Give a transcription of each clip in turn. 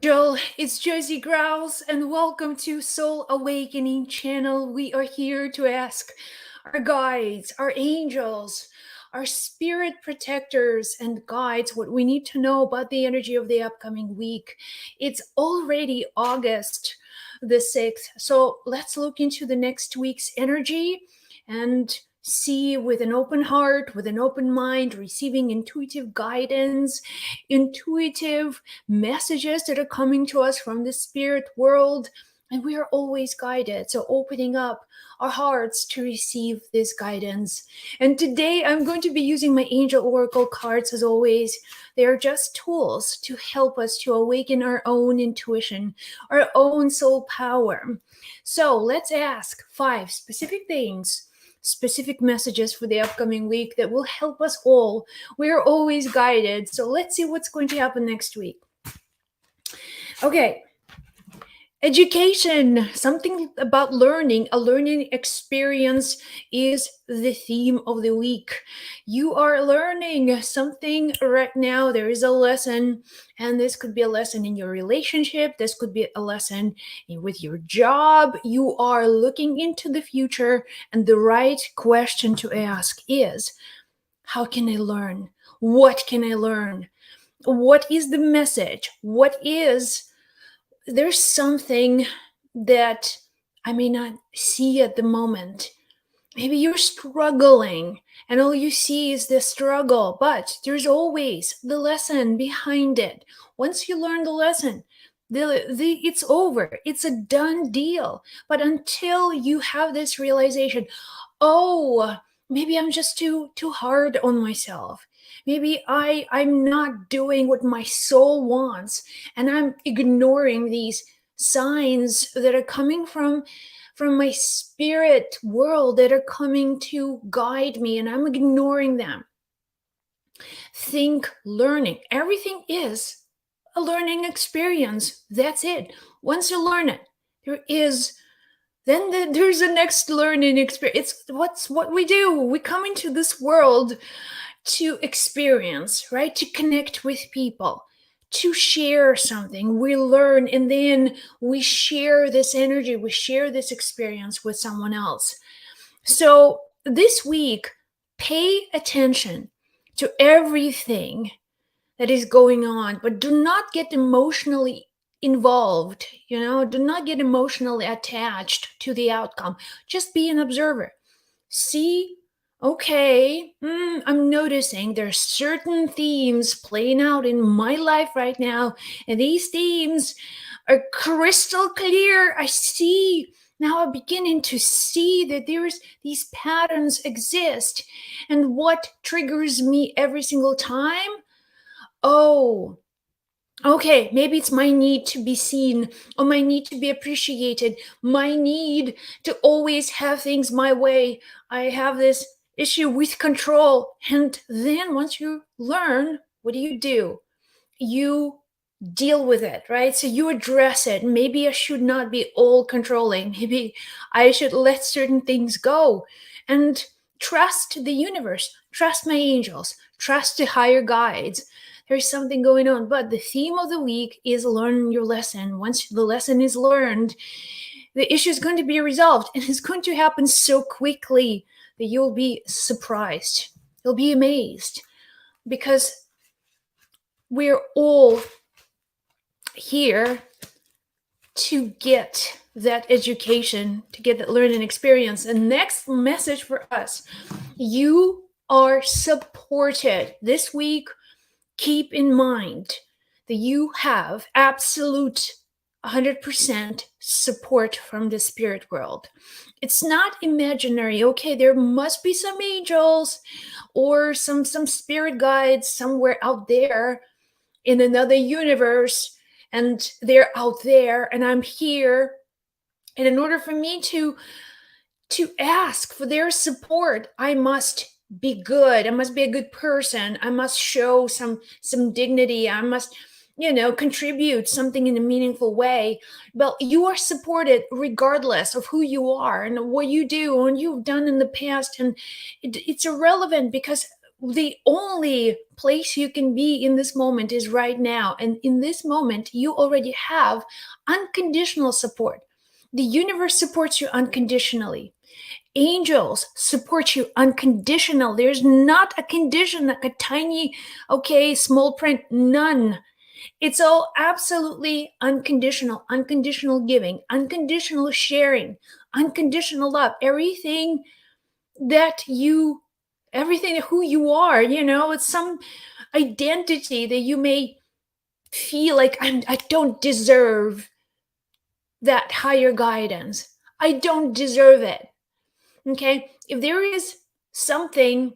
Joel, it's Josie Grouse, and welcome to Soul Awakening channel. We are here to ask our guides, our angels, our spirit protectors and guides what we need to know about the energy of the upcoming week. It's already August the 6th, so let's look into the next week's energy and see with an open heart, with an open mind, receiving intuitive guidance, intuitive messages that are coming to us from the spirit world, and we are always guided. So opening up our hearts to receive this guidance. And today I'm going to be using my angel oracle cards as always. They are just tools to help us to awaken our own intuition, our own soul power. So let's ask 5 specific things, specific messages for the upcoming week that will help us all. We're always guided. So let's see what's going to happen next week. Okay. Education, something about learning, a learning experience is the theme of the week. You are learning something right now. There is a lesson, and this could be a lesson in your relationship. This could be a lesson with your job. You are looking into the future, and the right question to ask is, how can I learn? What can I learn? What is the message? There's something that I may not see at the moment. Maybe you're struggling and all you see is the struggle, but there's always the lesson behind it. Once you learn the lesson, it's over. It's a done deal. But until you have this realization, oh, maybe I'm just too hard on myself. Maybe I'm not doing what my soul wants, and I'm ignoring these signs that are coming from my spirit world, that are coming to guide me, and I'm ignoring them. Think learning. Everything is a learning experience. That's it. Once you learn it, there's a next learning experience. It's what we do. We come into this world to experience, right? To connect with people, to share something. We learn, and then we share this energy, we share this experience with someone else. So this week, pay attention to everything that is going on, but do not get emotionally involved. Do not get emotionally attached to the outcome. Just be an observer. See, okay, I'm noticing there's certain themes playing out in my life right now, and these themes are crystal clear. I see now. I'm beginning to see that these patterns exist, and what triggers me every single time. Oh, okay, maybe it's my need to be seen, or my need to be appreciated, my need to always have things my way. I have this issue with control. And then once you learn, what do? You deal with it, right? So you address it. Maybe I should not be all controlling. Maybe I should let certain things go and trust the universe, trust my angels, trust the higher guides. There's something going on. But the theme of the week is learn your lesson. Once the lesson is learned, the issue is going to be resolved, and it's going to happen so quickly that you'll be surprised. You'll be amazed, because we're all here to get that education, to get that learning experience. And next message for us, you are supported this week. Keep in mind that you have absolute 100% support from the spirit world. It's not imaginary. Okay, there must be some angels or some spirit guides somewhere out there in another universe, and they're out there and I'm here. And in order for me to ask for their support, I must be good. I must be a good person. I must show some dignity. I must contribute something in a meaningful way. Well, you are supported regardless of who you are and what you do and you've done in the past. And it's irrelevant, because the only place you can be in this moment is right now. And in this moment, you already have unconditional support. The universe supports you unconditionally. Angels support you unconditional. There's not a condition, like a tiny, okay, small print, none. It's all absolutely unconditional, unconditional giving, unconditional sharing, unconditional love. That you, everything who you are, it's some identity that you may feel like I don't deserve that higher guidance. I don't deserve it. Okay? If there is something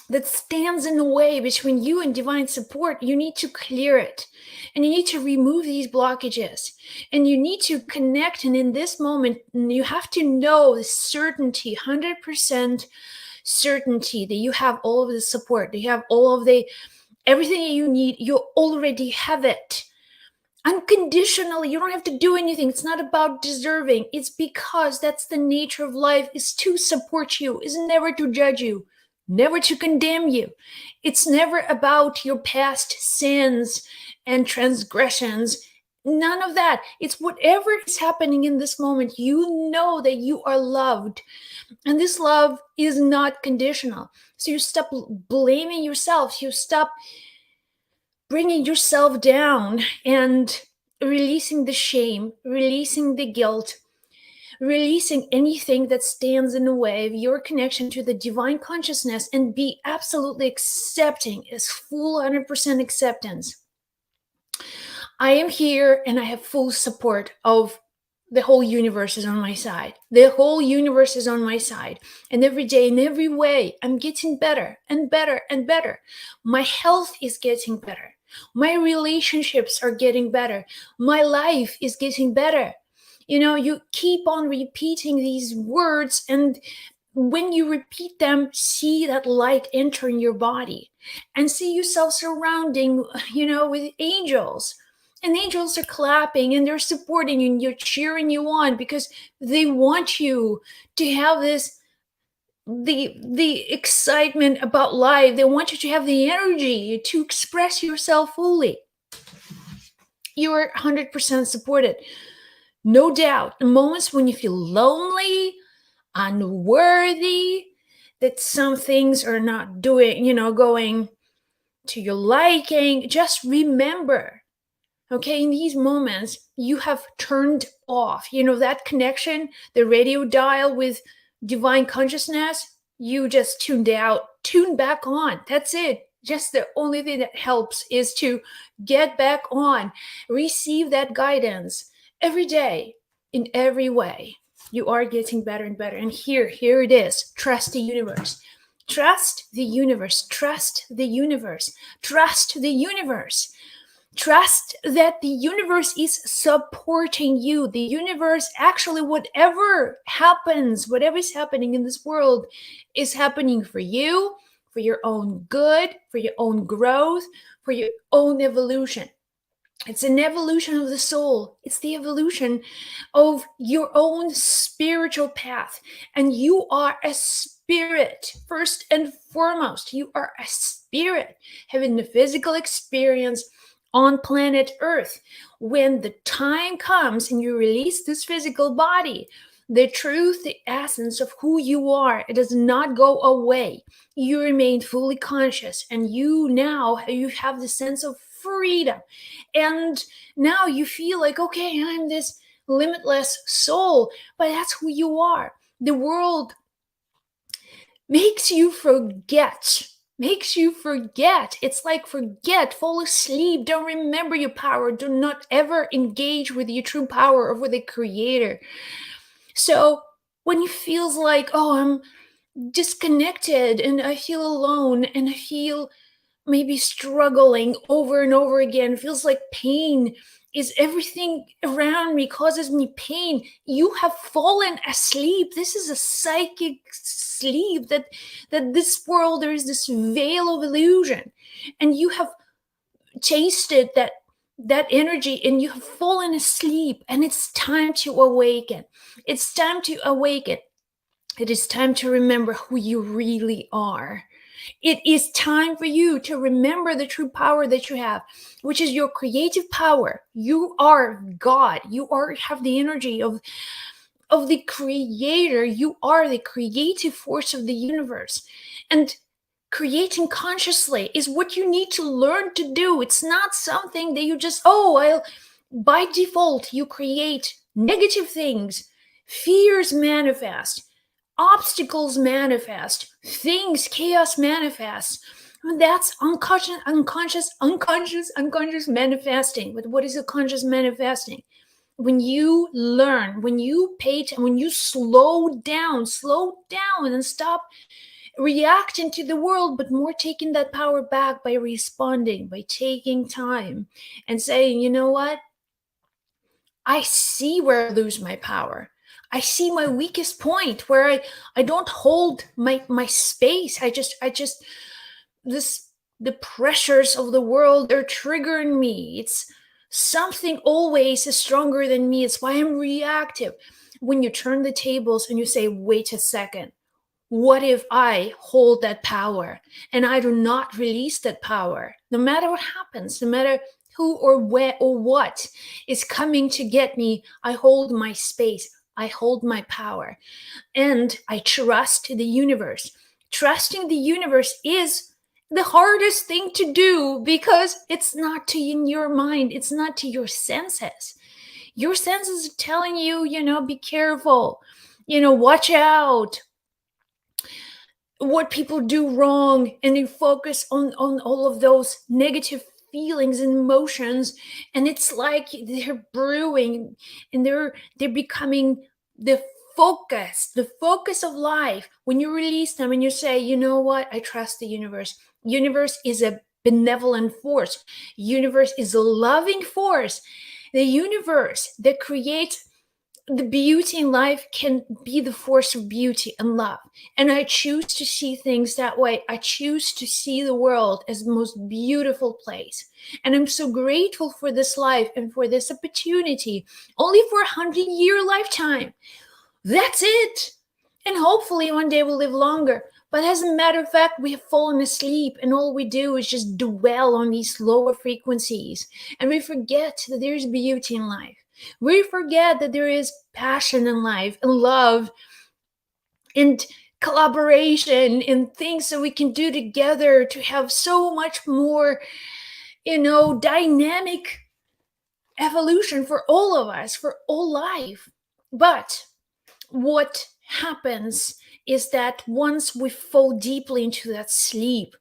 that stands in the way between you and divine support, you need to clear it. And you need to remove these blockages. And you need to connect. And in this moment, you have to know the certainty, 100% certainty that you have all of the support, that you have all of the everything you need, you already have it unconditionally. You don't have to do anything. It's not about deserving. It's because that's the nature of life, is to support you, is never to judge you, never to condemn you. It's never about your past sins and transgressions. None of that. It's whatever is happening in this moment. You know that you are loved. And this love is not conditional. So you stop blaming yourself. You stop bringing yourself down and releasing the shame, releasing the guilt, releasing anything that stands in the way of your connection to the divine consciousness, and be absolutely accepting, as full 100% acceptance. I am here and I have full support of the whole universe is on my side. The whole universe is on my side. And every day, in every way, I'm getting better and better and better. My health is getting better. My relationships are getting better. My life is getting better. You keep on repeating these words, and when you repeat them, see that light entering your body and see yourself surrounding, with angels. And angels are clapping and they're supporting you and you're cheering you on because they want you to have the excitement about life. They want you to have the energy to express yourself fully. You are 100% supported. No doubt. In moments when you feel lonely, unworthy, that some things are not going to your liking, just remember, okay, in these moments, you have turned off, that connection, the radio dial with divine consciousness, you just tuned out, tune back on. That's it. Just the only thing that helps is to get back on, receive that guidance every day in every way. You are getting better and better. And here it is. Trust the universe. Trust the universe. Trust the universe. Trust the universe. Trust that the universe is supporting you. The universe, actually, whatever happens, whatever is happening in this world is happening for you, for your own good, for your own growth, for your own evolution. It's an evolution of the soul. It's the evolution of your own spiritual path. And you are a spirit, first and foremost. You are a spirit having the physical experience on planet Earth. When the time comes and you release this physical body, the truth, the essence of who you are, it does not go away. You remain fully conscious, and you have the sense of freedom. And now you feel like, okay, I'm this limitless soul, but that's who you are. The world makes you forget. It's like forget, fall asleep, don't remember your power, do not ever engage with your true power or with the creator. So when it feels like, oh, I'm disconnected and I feel alone and I feel maybe struggling over and over again, feels like pain is everything around me causes me pain, you have fallen asleep. This is a psychic sleep, that this world, there is this veil of illusion, and you have tasted that energy and you have fallen asleep, and it's time to awaken. It's time to awaken. It is time to remember who you really are. It is time for you to remember the true power that you have, which is your creative power. You are God. Have the energy of the creator. You are the creative force of the universe. And creating consciously is what you need to learn to do. It's not something that you just, by default, you create negative things. Fears manifest, obstacles manifest, things, chaos manifests. And that's unconscious manifesting. But what is a conscious manifesting? When you learn, when you when you slow down and stop reacting to the world, but more taking that power back by responding, by taking time and saying, you know what? I see where I lose my power. I see my weakest point where I don't hold my space. I just this the pressures of the world are triggering me. It's something always is stronger than me. It's why I'm reactive. When you turn the tables and you say, wait a second, what if I hold that power and I do not release that power? No matter what happens, no matter who or where or what is coming to get me, I hold my space, I hold my power, and I trust the universe. Trusting the universe is the hardest thing to do because it's not to in your mind, it's not to your senses. Your senses are telling you, be careful, watch out, what people do wrong, and you focus on all of those negative feelings and emotions, and it's like they're brewing and they're becoming the focus of life. When you release them and you say, you know what, I trust the universe is a benevolent force, universe is a loving force, the universe that creates the beauty in life can be the force of beauty and love. And I choose to see things that way. I choose to see the world as the most beautiful place. And I'm so grateful for this life and for this opportunity, only for 100-year lifetime. That's it. And hopefully one day we'll live longer. But as a matter of fact, we have fallen asleep and all we do is just dwell on these lower frequencies. And we forget that there's beauty in life. We forget that there is passion in life and love and collaboration and things that we can do together to have so much more, dynamic evolution for all of us, for all life. But what happens is that once we fall deeply into that sleep,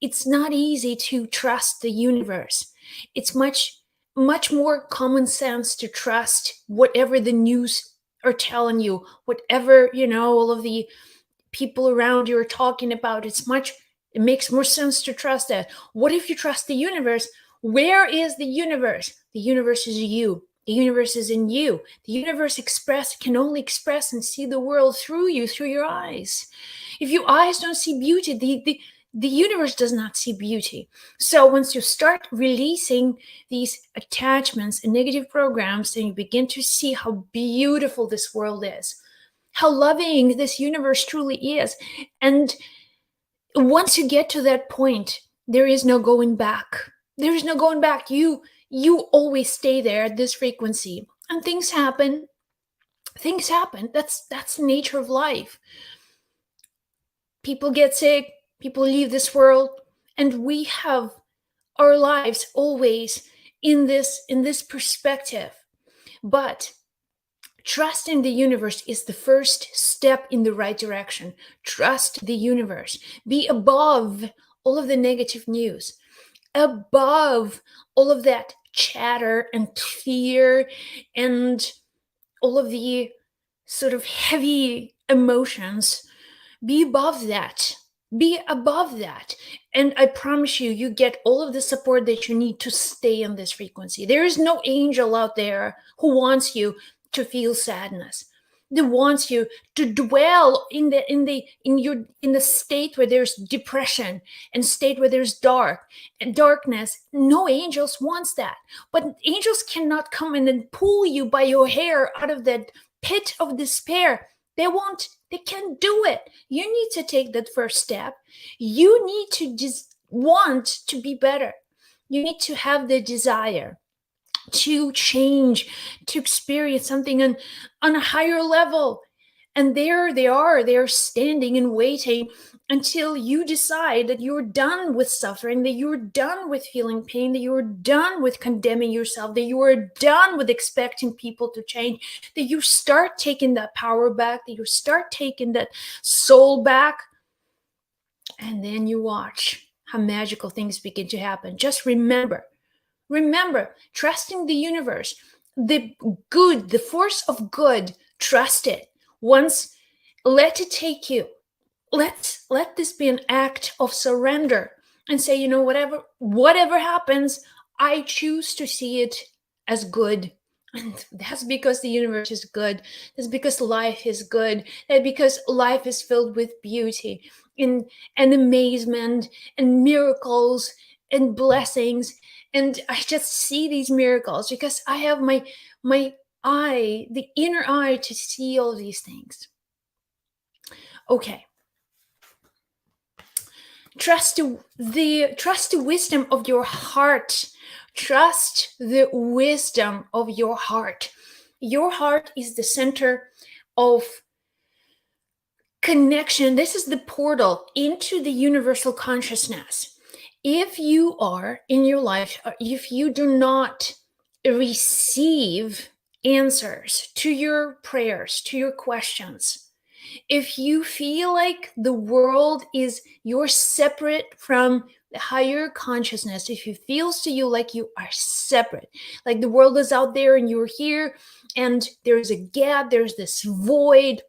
it's not easy to trust the universe. It's much more common sense to trust whatever the news are telling you, whatever, all of the people around you are talking about. It makes more sense to trust that. What if you trust the universe? Where is the universe? The universe is you. The universe is in you. The universe can only express and see the world through you, through your eyes. If your eyes don't see beauty, the universe does not see beauty. So once you start releasing these attachments and negative programs, then you begin to see how beautiful this world is, how loving this universe truly is. And once you get to that point, there is no going back. There is no going back. You always stay there at this frequency. And things happen. Things happen. That's the nature of life. People get sick, people leave this world, and we have our lives always in this perspective. But trusting the universe is the first step in the right direction. Trust the universe. Be above all of the negative news, above all of that chatter and fear and all of the sort of heavy emotions. Be above that. Be above that. And I promise you, you get all of the support that you need to stay on this frequency. There is no angel out there who wants you to feel sadness. That wants you to dwell in the state where there's depression and state where there's darkness. No angels wants that. But angels cannot come in and pull you by your hair out of that pit of despair. They can't do it. You need to take that first step. You need to just want to be better. You need to have the desire to change, to experience something on a higher level. And there they are, they're standing and waiting until you decide that you're done with suffering, that you're done with feeling pain, that you're done with condemning yourself, that you are done with expecting people to change, that you start taking that power back, that you start taking that soul back. And then you watch how magical things begin to happen. Just remember, trusting the universe, the good, the force of good, trust it. Once, let it take you. Let this be an act of surrender and say, whatever happens, I choose to see it as good. And that's because the universe is good. That's because life is good. That's because life is filled with beauty and amazement and miracles and blessings. And I just see these miracles because I have my eye, the inner eye, to see all these things. Okay. Trust the wisdom of your heart. Trust the wisdom of your heart. Your heart is the center of connection. This is the portal into the universal consciousness. If you are in your life, if you do not receive answers to your prayers, to your questions, if you feel like the world is, you're separate from the higher consciousness, if it feels to you like you are separate, like the world is out there and you're here and there's a gap, there's this void,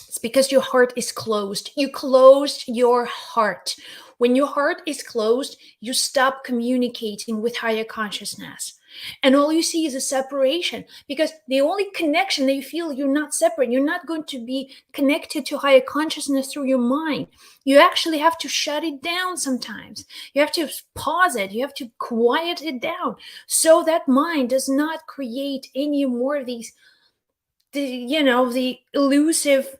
it's because your heart is closed. You closed your heart. When your heart is closed, you stop communicating with higher consciousness. And all you see is a separation, because the only connection that you feel, you're not separate. You're not going to be connected to higher consciousness through your mind. You actually have to shut it down sometimes. You have to pause it. You have to quiet it down so that mind does not create any more of these, the elusive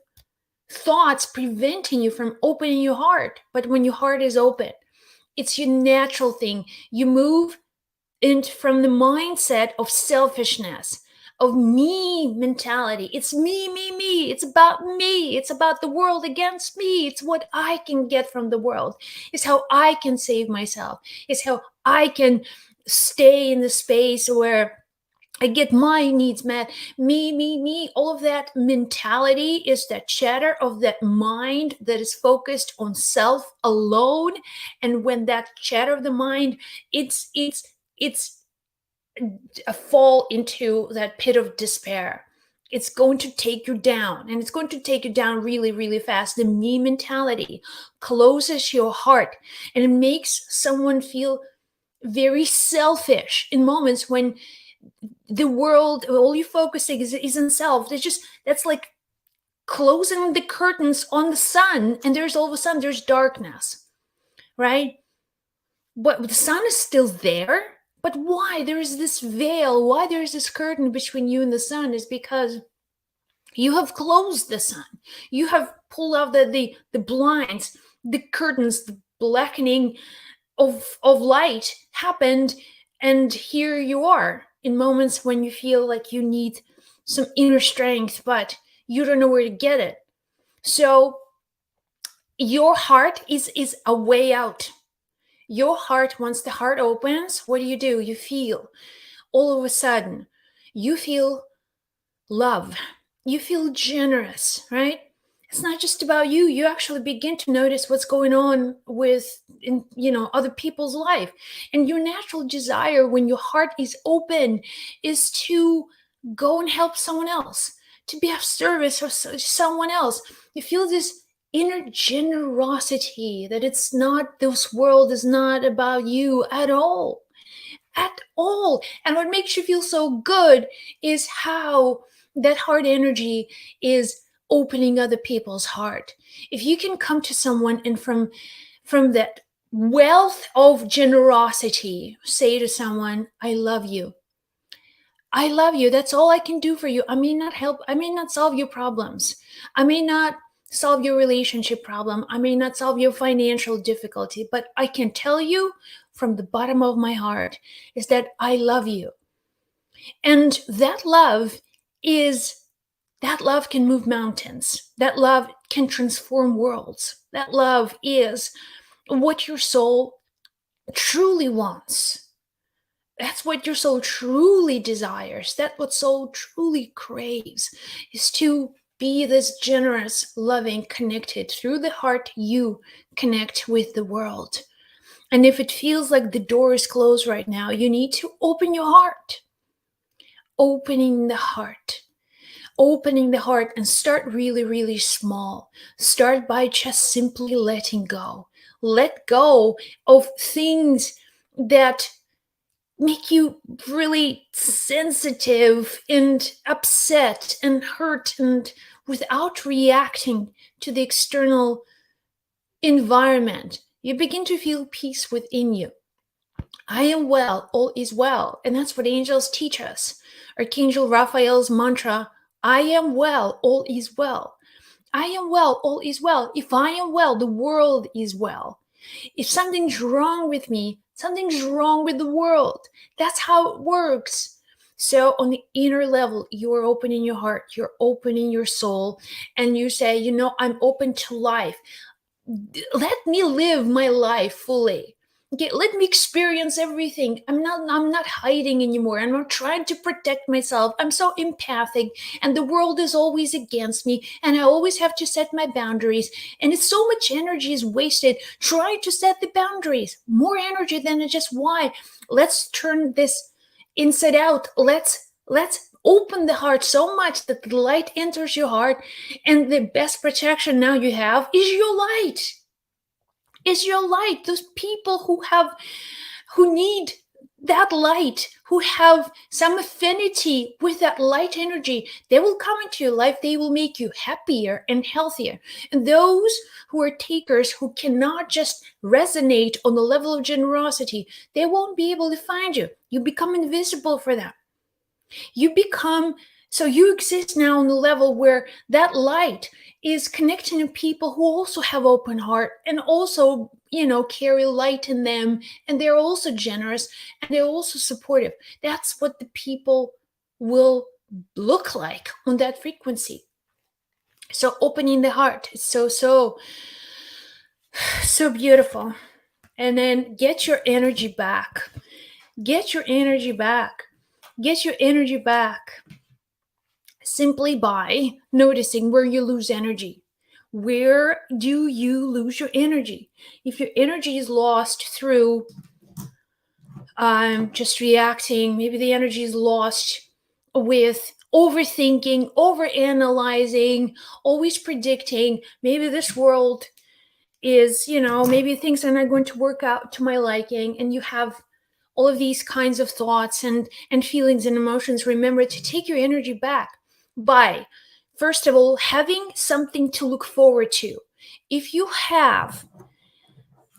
thoughts preventing you from opening your heart. But when your heart is open, it's your natural thing. You move from the mindset of selfishness, of me mentality. It's me, me, me. It's about me. It's about the world against me. It's what I can get from the world. It's how I can save myself. It's how I can stay in the space where I get my needs met. Me, me, me. All of that mentality is that chatter of that mind that is focused on self alone. And when that chatter of the mind, it's a fall into that pit of despair. It's going to take you down, and it's going to take you down really, really fast. The me mentality closes your heart, and it makes someone feel very selfish in moments when the world, all you focusing is in self. That's like closing the curtains on the sun, and there's all of a sudden there's darkness, right? But the sun is still there. But why there is this veil? Why there is this curtain between you and the sun? Is because you have closed the sun. You have pulled out the blinds, the curtains, the blackening of light happened, and here you are in moments when you feel like you need some inner strength, but you don't know where to get it. So your heart is a way out. Your heart, once the heart opens, what do? You feel, all of a sudden, you feel love. You feel generous, right? It's not just about you. You actually begin to notice what's going on in other people's life. And your natural desire when your heart is open is to go and help someone else, to be of service of someone else. You feel this inner generosity that this world is not about you at all. At all. And what makes you feel so good is how that heart energy is opening other people's heart. If you can come to someone and from that wealth of generosity say to someone, I love you, I love you. That's all I can do for you. I may not help. I may not solve your problems. I may not solve your relationship problem. I may not solve your financial difficulty, but I can tell you from the bottom of my heart is that I love you. And is that love can move mountains. That love can transform worlds. That love is what your soul truly wants. That's what your soul truly desires. That's what soul truly craves, is to be this generous, loving, connected through the heart. You connect with the world. And if it feels like the door is closed right now, you need to open your heart. Opening the heart. Opening the heart, and start really, really small. Start by just simply letting go. Let go of things that make you really sensitive and upset and hurt, and without reacting to the external environment, you begin to feel peace within you. I am well, all is well. And that's what angels teach us. Archangel Raphael's mantra, I am well, all is well. I am well, all is well. If I am well, the world is well. If something's wrong with me, something's wrong with the world. That's how it works. So, on the inner level, you're opening your heart, you're opening your soul, and you say, I'm open to life. Let me live my life fully. Okay, let me experience everything. I'm not hiding anymore. I'm not trying to protect myself. I'm so empathic, and the world is always against me, and I always have to set my boundaries. And it's so much energy is wasted trying to set the boundaries. More energy than just why. Let's turn this inside out. Let's open the heart so much that the light enters your heart, and the best protection now you have is your light. Is your light. Those people who need that light, who have some affinity with that light energy, they will come into your life. They will make you happier and healthier. And those who are takers, who cannot just resonate on the level of generosity, they won't be able to find you. You become invisible for them. You exist now on the level where that light is connecting to people who also have open heart, and also carry light in them, and they're also generous, and they're also supportive. That's what the people will look like on that frequency. So opening the heart is so beautiful. And then get your energy back. Get your energy back. Get your energy back simply by noticing where you lose energy. Where do you lose your energy? If your energy is lost through just reacting, maybe the energy is lost with overthinking, overanalyzing, always predicting, maybe this world is, maybe things are not going to work out to my liking, and you have all of these kinds of thoughts and feelings and emotions. Remember to take your energy back by, first of all, having something to look forward to. If you have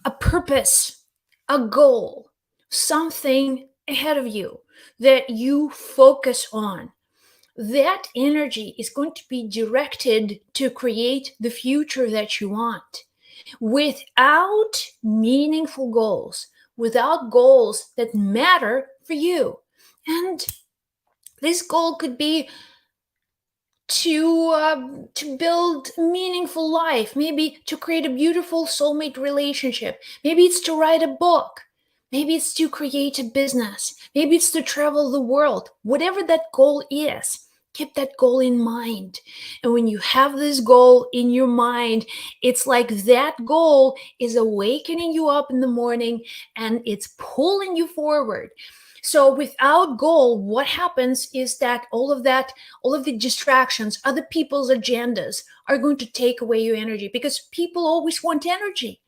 a purpose, a goal, something ahead of you that you focus on, that energy is going to be directed to create the future that you want. Without meaningful goals, without goals that matter for you. And this goal could be to build a meaningful life, maybe to create a beautiful soulmate relationship, maybe it's to write a book, maybe it's to create a business, maybe it's to travel the world. Whatever that goal is, keep that goal in mind. And when you have this goal in your mind, it's like that goal is awakening you up in the morning, and it's pulling you forward. So without goal, what happens is that all of the distractions, other people's agendas are going to take away your energy, because people always want energy.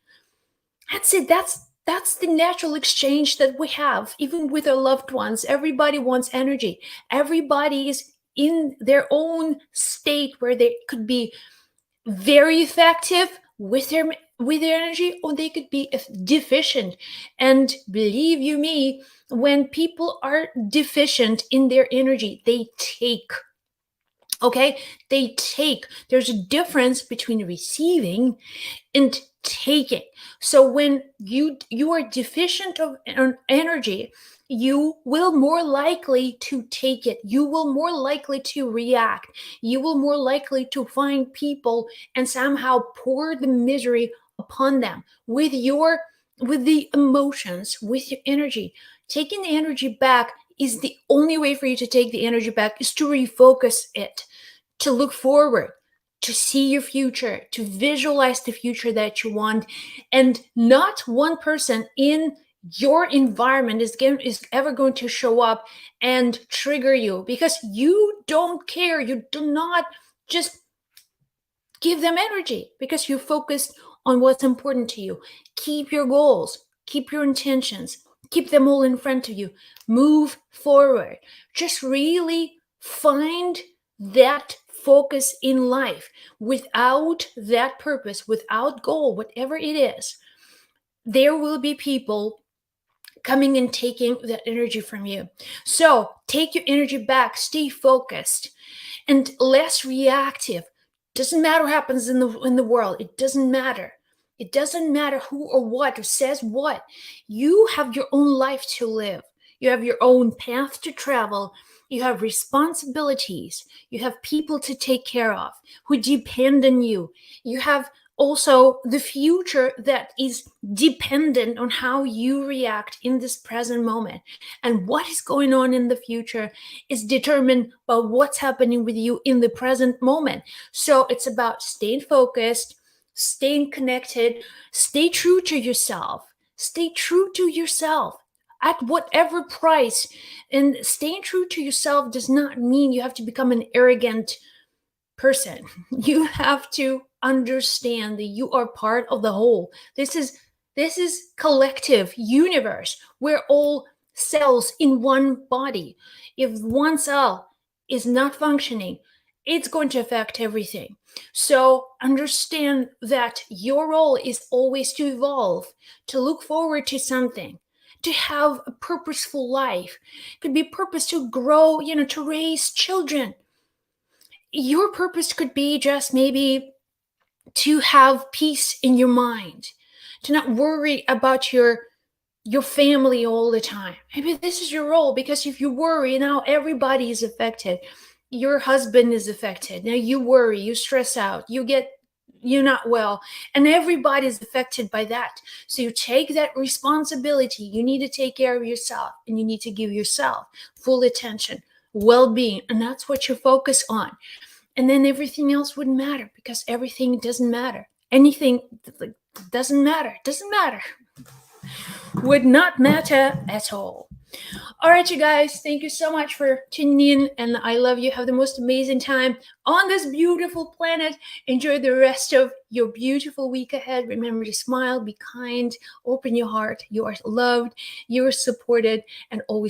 That's it. That's the natural exchange that we have, even with our loved ones. Everybody wants energy. Everybody is in their own state where they could be very effective with their energy, or they could be deficient. And believe you me, when people are deficient in their energy, they take. Okay, they take. There's a difference between receiving and taking. So when you are deficient of energy, you will more likely to take it. You will more likely to react. You will more likely to find people and somehow pour the misery upon them with the emotions, with your energy. Taking the energy back is the only way for you to take the energy back, is to refocus it, to look forward, to see your future, to visualize the future that you want. And not one person in your environment is ever going to show up and trigger you, because you don't care. You do not just give them energy, because you're focused on what's important to you. Keep your goals, keep your intentions, keep them all in front of you. Move forward. Just really find that focus in life. Without that purpose, without goal, whatever it is, there will be people coming and taking that energy from you. So take your energy back, stay focused, and less reactive. Doesn't matter what happens in the world. It doesn't matter. It doesn't matter who or what or says what. You have your own life to live. You have your own path to travel. You have responsibilities. You have people to take care of who depend on you. You have also the future that is dependent on how you react in this present moment. And what is going on in the future is determined by what's happening with you in the present moment. So it's about staying focused, staying connected, stay true to yourself. Stay true to yourself at whatever price. And staying true to yourself does not mean you have to become an arrogant person. You have to understand that you are part of the whole. This is collective universe. We're all cells in one body. If one cell is not functioning, it's going to affect everything. So understand that your role is always to evolve, to look forward to something, to have a purposeful life. It could be purpose to grow, to raise children. Your purpose could be just maybe to have peace in your mind, to not worry about your family all the time. Maybe this is your role, because if you worry, now everybody is affected. Your husband is affected. Now you worry, you stress out, you're not well, and everybody is affected by that. So you take that responsibility. You need to take care of yourself, and you need to give yourself full attention, well-being, and that's what you focus on. And then everything else wouldn't matter, because everything doesn't matter. Anything doesn't matter, would not matter at all. All right, you guys, thank you so much for tuning in, and I love you. Have the most amazing time on this beautiful planet. Enjoy the rest of your beautiful week ahead. Remember to smile, be kind, open your heart. You are loved, you are supported, and always